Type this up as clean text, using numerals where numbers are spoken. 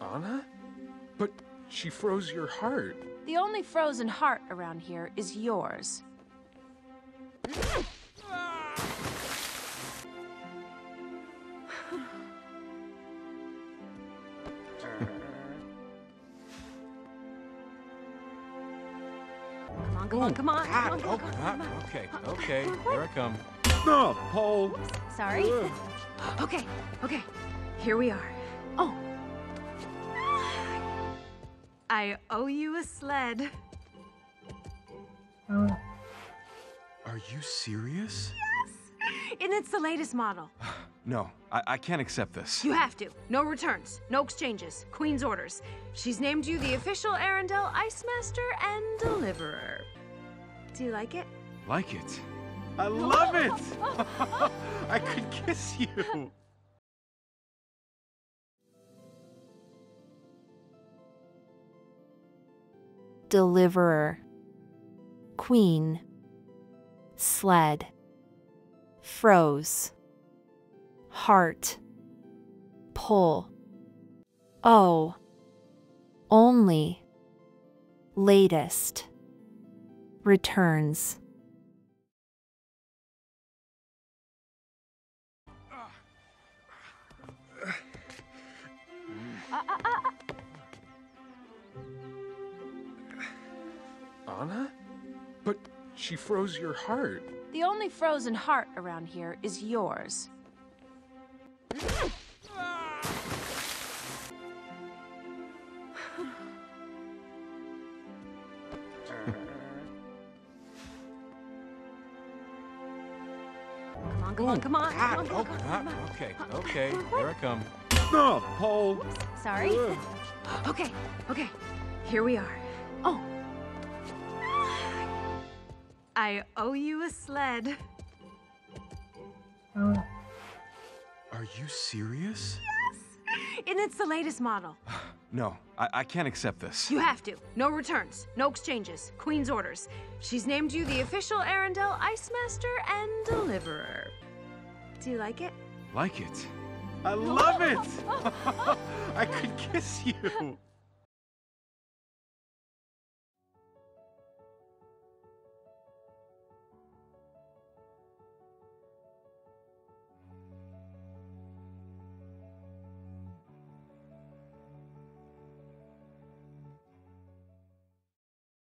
Anna? But she froze your heart. The only frozen heart around here is yours. Come on, come on, come on, come on, come on. Okay, here I come. No, Paul. Oops, sorry. Okay, here we are. Oh. I owe you a sled. Are you serious? And it's the latest model. No, I can't accept this. You have to. No returns, no exchanges. Queen's orders. She's named you the official Arendelle Ice Master and Deliverer. Do you like it? Like it? I love it! I could kiss you. Deliverer, queen, sled, froze, heart, pull, oh, only, latest, returns. Anna? But she froze your heart. The only frozen heart around here is yours. Come on, come on, come on, come on, come on. Okay, here I come. No, Paul. Oops, sorry. Okay, here we are. Oh. I owe you a sled. Are you serious? And it's the latest model. No, I can't accept this. You have to. No returns, no exchanges. Queen's orders. She's named you the official Arendelle Ice Master and Deliverer. Do you like it? Like it? I love it! I could kiss you.